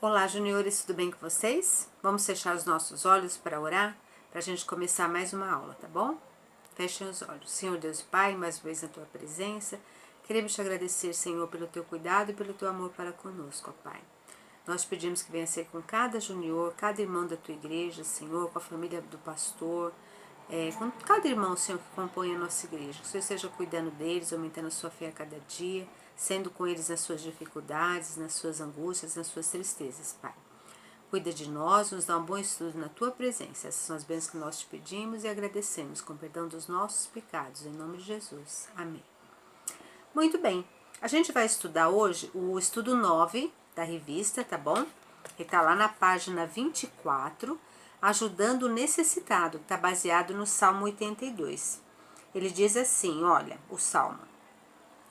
Olá, juniores, tudo bem com vocês? Vamos fechar os nossos olhos para orar, para a gente começar mais uma aula, tá bom? Fechem os olhos. Senhor Deus e Pai, mais uma vez na Tua presença, queremos te agradecer, Senhor, pelo Teu cuidado e pelo Teu amor para conosco, ó Pai. Nós pedimos que venha ser com cada junior, cada irmão da Tua igreja, Senhor, com a família do pastor, com cada irmão, Senhor, que compõe a nossa igreja, que o Senhor esteja cuidando deles, aumentando a sua fé a cada dia, sendo com eles nas suas dificuldades, nas suas angústias, nas suas tristezas, Pai. Cuida de nós, nos dá um bom estudo na Tua presença. Essas são as bênçãos que nós te pedimos e agradecemos, com perdão dos nossos pecados, em nome de Jesus. Amém. Muito bem, a gente vai estudar hoje o estudo 9 da revista, tá bom? Que tá lá na página 24, ajudando o necessitado, que está baseado no Salmo 82. Ele diz assim, olha, o Salmo.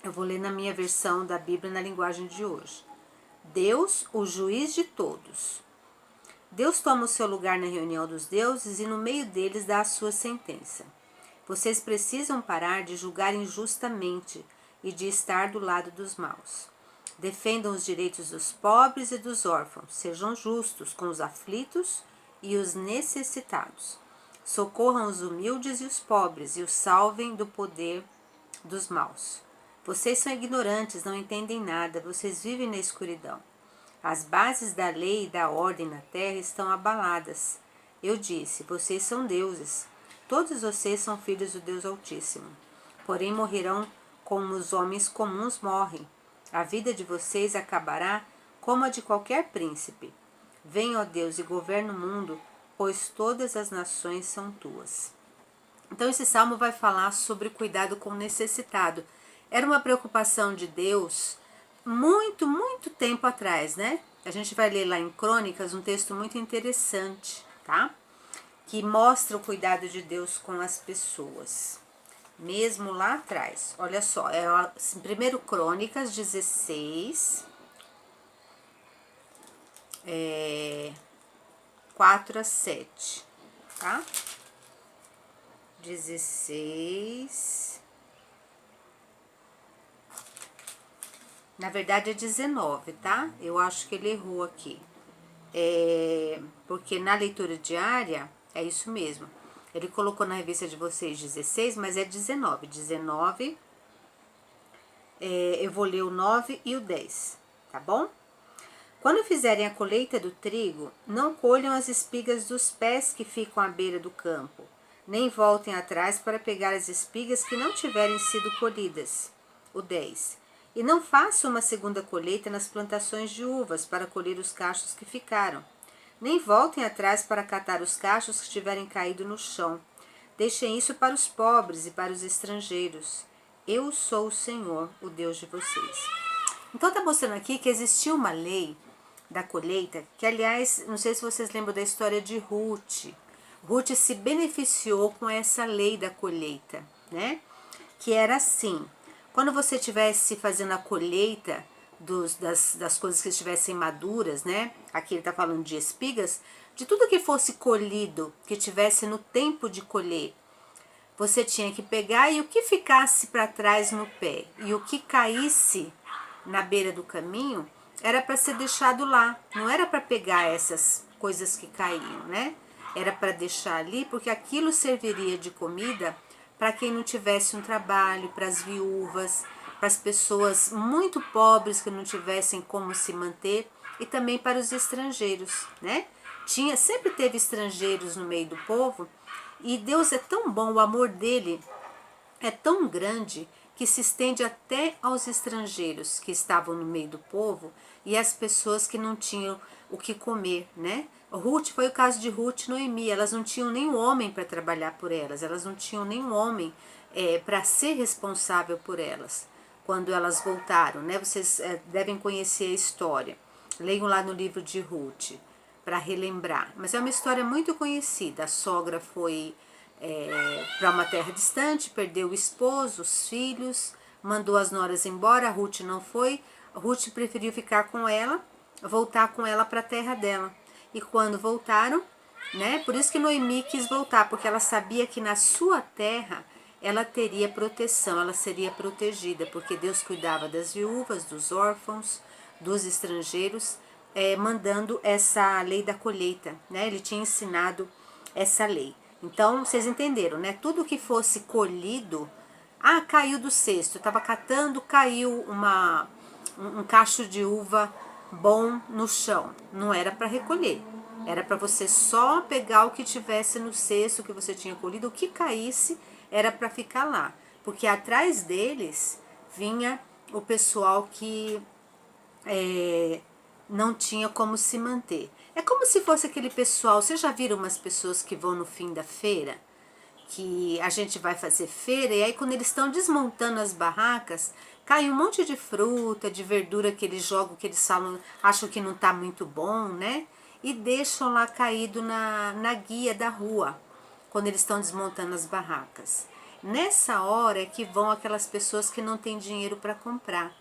Eu vou ler na minha versão da Bíblia na linguagem de hoje. Deus, o juiz de todos. Deus toma o seu lugar na reunião dos deuses e no meio deles dá a sua sentença. Vocês precisam parar de julgar injustamente e de estar do lado dos maus. Defendam os direitos dos pobres e dos órfãos. Sejam justos com os aflitos e os necessitados. Socorram os humildes e os pobres e os salvem do poder dos maus. Vocês são ignorantes, não entendem nada, vocês vivem na escuridão. As bases da lei e da ordem na terra estão abaladas. Eu disse, vocês são deuses. Todos vocês são filhos do Deus Altíssimo. Porém morrerão como os homens comuns morrem. A vida de vocês acabará como a de qualquer príncipe. Venha, ó Deus, e governa o mundo, pois todas as nações são tuas. Então esse salmo vai falar sobre cuidado com o necessitado. Era uma preocupação de Deus muito tempo atrás, né? A gente vai ler lá em Crônicas um texto muito interessante, tá? Que mostra o cuidado de Deus com as pessoas. Mesmo lá atrás. Olha só, é 1 Crônicas 16, 4 a 7, tá? 16. Na verdade é 19, tá? Eu acho que ele errou aqui. Porque na leitura diária é isso mesmo. Ele colocou na revista de vocês 16, mas é 19. 19, eu vou ler o 9 e o 10, tá bom? Quando fizerem a colheita do trigo, não colham as espigas dos pés que ficam à beira do campo, nem voltem atrás para pegar as espigas que não tiverem sido colhidas. O 10. E não façam uma segunda colheita nas plantações de uvas para colher os cachos que ficaram. Nem voltem atrás para catar os cachos que tiverem caído no chão. Deixem isso para os pobres e para os estrangeiros. Eu sou o Senhor, o Deus de vocês. Então está mostrando aqui que existia uma lei da colheita, que aliás, não sei se vocês lembram da história de Ruth. Ruth se beneficiou com essa lei da colheita, né? Que era assim, quando você estivesse fazendo a colheita das coisas que estivessem maduras, né? Aqui ele está falando de espigas, de tudo que fosse colhido, que tivesse no tempo de colher, você tinha que pegar e o que ficasse para trás no pé e o que caísse na beira do caminho era para ser deixado lá, não era para pegar essas coisas que caíam, né? Era para deixar ali porque aquilo serviria de comida para quem não tivesse um trabalho, para as viúvas, para as pessoas muito pobres que não tivessem como se manter e também para os estrangeiros, né? Sempre teve estrangeiros no meio do povo e Deus é tão bom, o amor dele é tão grande que se estende até aos estrangeiros que estavam no meio do povo e as pessoas que não tinham o que comer, né? Ruth, foi o caso de Ruth e Noemi, elas não tinham nenhum homem para trabalhar por elas, elas não tinham nenhum homem para ser responsável por elas. Quando elas voltaram, né? Vocês devem conhecer a história, leiam lá no livro de Ruth para relembrar, mas é uma história muito conhecida. A sogra foi para uma terra distante, perdeu o esposo, os filhos, mandou as noras embora, a Ruth não foi, a Ruth preferiu ficar com ela, voltar com ela para a terra dela. E quando voltaram, né, por isso que Noemi quis voltar, porque ela sabia que na sua terra ela teria proteção, ela seria protegida, porque Deus cuidava das viúvas, dos órfãos, dos estrangeiros, mandando essa lei da colheita, né? Ele tinha ensinado essa lei. Então, vocês entenderam, né? Tudo que fosse colhido, caiu do cesto, estava catando, caiu um cacho de uva bom no chão. Não era para recolher, era para você só pegar o que tivesse no cesto que você tinha colhido, o que caísse era para ficar lá, porque atrás deles vinha o pessoal que não tinha como se manter. É como se fosse aquele pessoal, vocês já viram umas pessoas que vão no fim da feira? Que a gente vai fazer feira e aí quando eles estão desmontando as barracas, cai um monte de fruta, de verdura que eles jogam, que eles falam, acham que não está muito bom, né? E deixam lá caído na guia da rua, quando eles estão desmontando as barracas. Nessa hora é que vão aquelas pessoas que não têm dinheiro para comprar.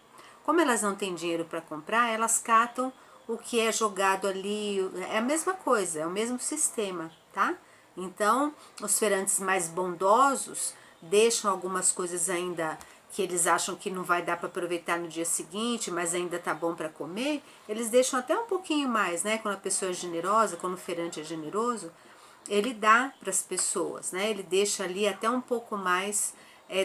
Como elas não têm dinheiro para comprar, elas catam o que é jogado ali, é a mesma coisa, é o mesmo sistema, tá? Então, os feirantes mais bondosos deixam algumas coisas ainda que eles acham que não vai dar para aproveitar no dia seguinte, mas ainda tá bom para comer, eles deixam até um pouquinho mais, né? Quando a pessoa é generosa, quando o feirante é generoso, ele dá para as pessoas, né? Ele deixa ali até um pouco mais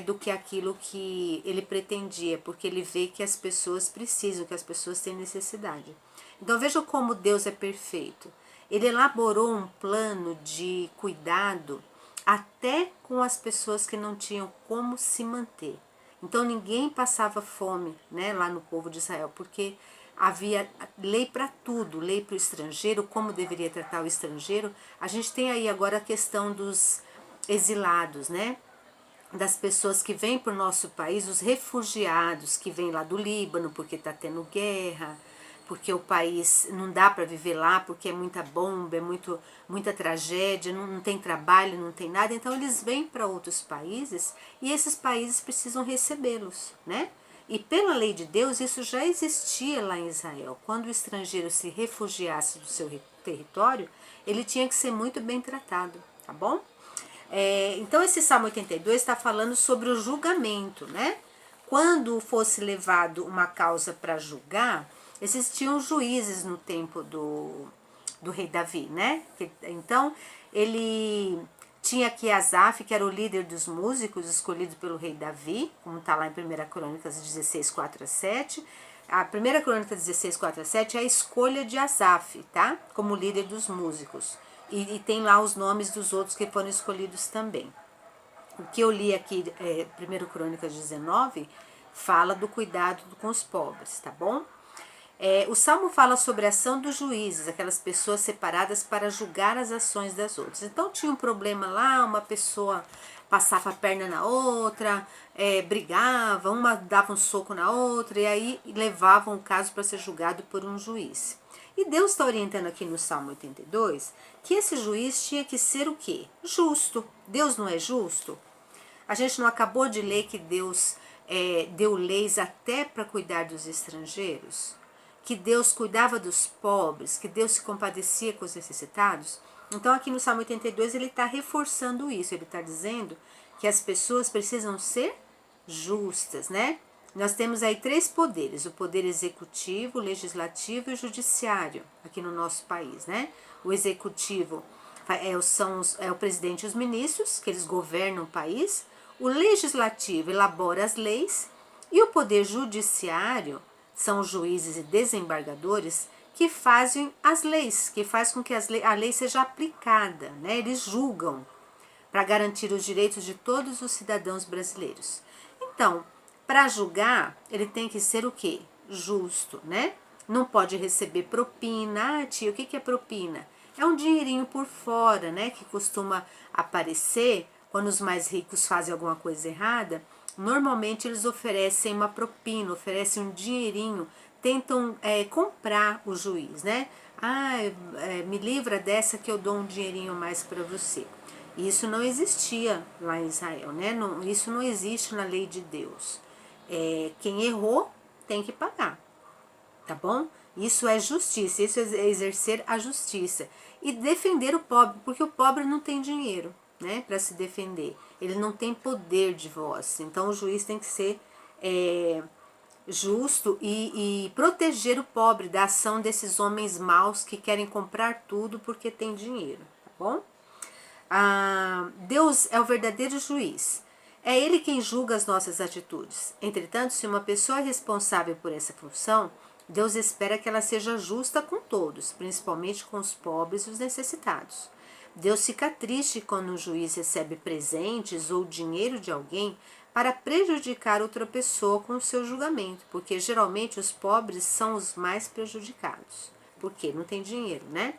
do que aquilo que ele pretendia, porque ele vê que as pessoas precisam, que as pessoas têm necessidade. Então vejam como Deus é perfeito. Ele elaborou um plano de cuidado até com as pessoas que não tinham como se manter. Então ninguém passava fome, né, lá no povo de Israel, porque havia lei para tudo, lei para o estrangeiro, como deveria tratar o estrangeiro. A gente tem aí agora a questão dos exilados, né? Das pessoas que vêm para o nosso país, os refugiados que vêm lá do Líbano porque está tendo guerra, porque o país não dá para viver lá, porque é muita bomba, é muita tragédia, não tem trabalho, não tem nada. Então eles vêm para outros países e esses países precisam recebê-los, né? E pela lei de Deus isso já existia lá em Israel. Quando o estrangeiro se refugiasse do seu território, ele tinha que ser muito bem tratado, tá bom? Então esse Salmo 82 está falando sobre o julgamento, né? Quando fosse levado uma causa para julgar, existiam juízes no tempo do rei Davi, né? Então ele tinha aqui Asaf, que era o líder dos músicos, escolhido pelo rei Davi, como está lá em 1 Crônicas 16, 4 a 7. A 1 Crônica 16, 4 a 7 é a escolha de Asaf, tá? Como líder dos músicos. E tem lá os nomes dos outros que foram escolhidos também. O que eu li aqui, 1 Crônicas 19, fala do cuidado com os pobres, tá bom? O Salmo fala sobre a ação dos juízes, aquelas pessoas separadas para julgar as ações das outras. Então tinha um problema lá, uma pessoa passava a perna na outra, brigava, uma dava um soco na outra, e aí levavam o caso para ser julgado por um juiz. E Deus está orientando aqui no Salmo 82 que esse juiz tinha que ser o quê? Justo. Deus não é justo? A gente não acabou de ler que Deus deu leis até para cuidar dos estrangeiros? Que Deus cuidava dos pobres, que Deus se compadecia com os necessitados? Então aqui no Salmo 82 ele está reforçando isso, ele está dizendo que as pessoas precisam ser justas, né? Nós temos aí 3 poderes, o poder executivo, legislativo e judiciário aqui no nosso país, né? O executivo é o presidente e os ministros, que eles governam o país. O legislativo elabora as leis e o poder judiciário são os juízes e desembargadores que fazem as leis, que faz com que a lei seja aplicada, né? Eles julgam para garantir os direitos de todos os cidadãos brasileiros. Então, para julgar, ele tem que ser o quê? Justo, né? Não pode receber propina. Tia, o que é propina? É um dinheirinho por fora, né? Que costuma aparecer quando os mais ricos fazem alguma coisa errada. Normalmente eles oferecem uma propina, oferecem um dinheirinho, tentam comprar o juiz, né? Me livra dessa que eu dou um dinheirinho mais para você. Isso não existia lá em Israel, né? Isso não existe na lei de Deus. Quem errou tem que pagar, tá bom? Isso é justiça, isso é exercer a justiça. E defender o pobre, porque o pobre não tem dinheiro, né, para se defender. Ele não tem poder de voz. Então o juiz tem que ser justo e proteger o pobre da ação desses homens maus que querem comprar tudo porque tem dinheiro, tá bom? Deus é o verdadeiro juiz. É Ele quem julga as nossas atitudes. Entretanto, se uma pessoa é responsável por essa função, Deus espera que ela seja justa com todos, principalmente com os pobres e os necessitados. Deus fica triste quando o juiz recebe presentes ou dinheiro de alguém para prejudicar outra pessoa com o seu julgamento, porque geralmente os pobres são os mais prejudicados, porque não tem dinheiro, né?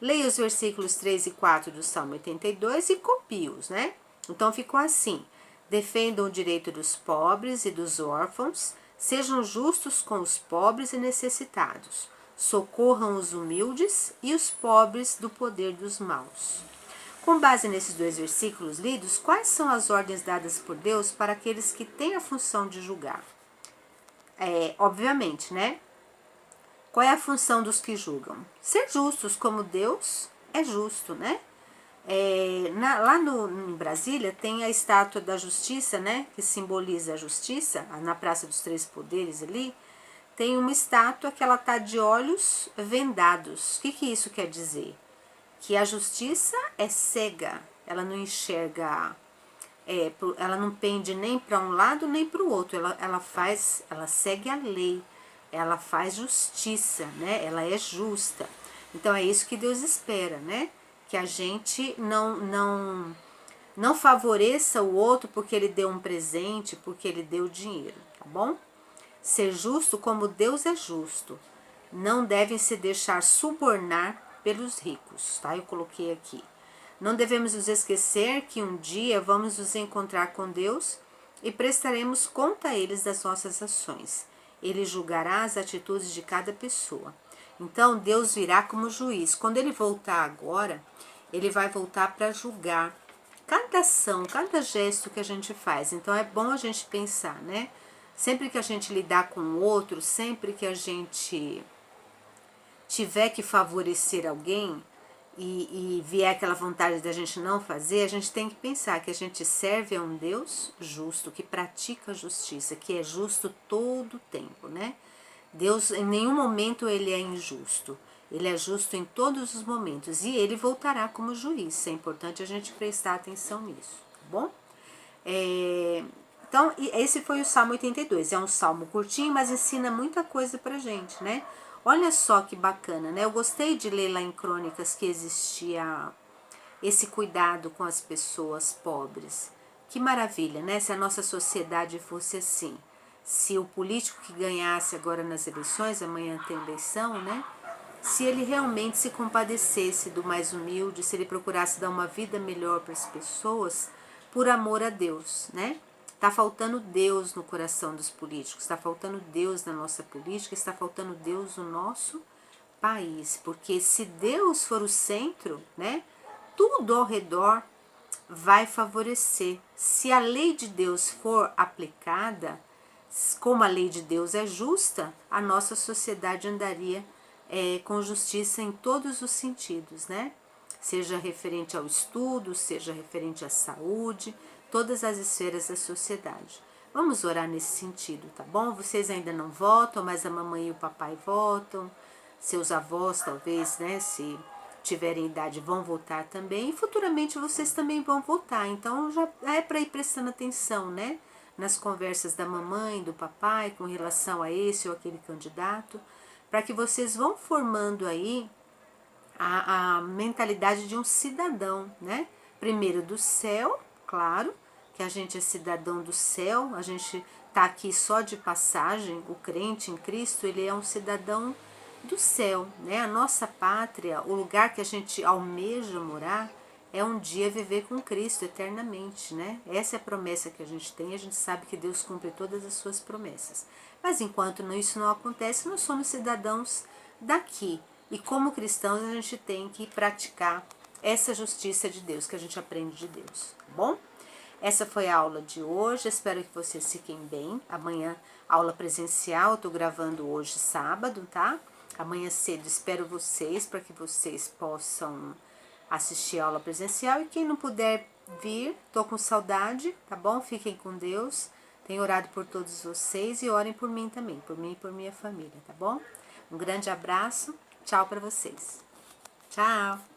Leia os versículos 3 e 4 do Salmo 82 e copie-os, né? Então ficou assim: defendam o direito dos pobres e dos órfãos, sejam justos com os pobres e necessitados, socorram os humildes e os pobres do poder dos maus. Com base nesses dois versículos lidos, quais são as ordens dadas por Deus para aqueles que têm a função de julgar? Obviamente, né? Qual é a função dos que julgam? Ser justos, como Deus é justo, né? Lá em Brasília tem a estátua da justiça, né? Que simboliza a justiça, na Praça dos Três Poderes ali. Tem uma estátua que ela tá de olhos vendados. O que isso quer dizer? Que a justiça é cega, ela não enxerga, ela não pende nem para um lado nem para o outro, ela segue a lei, ela faz justiça, né? Ela é justa. Então é isso que Deus espera, né? Que a gente não favoreça o outro porque ele deu um presente, porque ele deu dinheiro, tá bom? Ser justo como Deus é justo. Não devem se deixar subornar pelos ricos, tá? Eu coloquei aqui. Não devemos nos esquecer que um dia vamos nos encontrar com Deus e prestaremos conta a eles das nossas ações. Ele julgará as atitudes de cada pessoa. Então Deus virá como juiz. Quando ele voltar agora, ele vai voltar para julgar cada ação, cada gesto que a gente faz. Então é bom a gente pensar, né? Sempre que a gente lidar com o outro, sempre que a gente tiver que favorecer alguém e vier aquela vontade da gente não fazer, a gente tem que pensar que a gente serve a um Deus justo, que pratica a justiça, que é justo todo o tempo, né? Deus, em nenhum momento ele é injusto. Ele é justo em todos os momentos e ele voltará como juiz. É importante a gente prestar atenção nisso, tá bom? Então, esse foi o Salmo 82. É um salmo curtinho, mas ensina muita coisa pra gente, né? Olha só que bacana, né? Eu gostei de ler lá em Crônicas que existia esse cuidado com as pessoas pobres. Que maravilha, né? Se a nossa sociedade fosse assim. Se o político que ganhasse agora nas eleições, amanhã tem eleição, né? Se ele realmente se compadecesse do mais humilde, se ele procurasse dar uma vida melhor para as pessoas, por amor a Deus, né? Está faltando Deus no coração dos políticos, está faltando Deus na nossa política, está faltando Deus no nosso país. Porque se Deus for o centro, né? Tudo ao redor vai favorecer. Se a lei de Deus for aplicada, como a lei de Deus é justa, a nossa sociedade andaria com justiça em todos os sentidos, né? Seja referente ao estudo, seja referente à saúde, todas as esferas da sociedade. Vamos orar nesse sentido, tá bom? Vocês ainda não votam, mas a mamãe e o papai votam, seus avós talvez, né, se tiverem idade, vão votar também, e futuramente vocês também vão votar, então já é para ir prestando atenção, né, nas conversas da mamãe, do papai, com relação a esse ou aquele candidato, para que vocês vão formando aí a mentalidade de um cidadão, né? Primeiro do céu, claro, que a gente é cidadão do céu, a gente tá aqui só de passagem, o crente em Cristo, ele é um cidadão do céu, né? A nossa pátria, o lugar que a gente almeja morar, é um dia viver com Cristo eternamente, né? Essa é a promessa que a gente tem, a gente sabe que Deus cumpre todas as suas promessas. Mas enquanto isso não acontece, nós somos cidadãos daqui. E como cristãos a gente tem que praticar essa justiça de Deus, que a gente aprende de Deus, tá bom? Essa foi a aula de hoje, espero que vocês fiquem bem. Amanhã, aula presencial, eu tô gravando hoje sábado, tá? Amanhã cedo espero vocês, para que vocês possam assistir a aula presencial. E quem não puder vir, tô com saudade, tá bom? Fiquem com Deus. Tenho orado por todos vocês e orem por mim também, por mim e por minha família, tá bom? Um grande abraço, tchau para vocês. Tchau!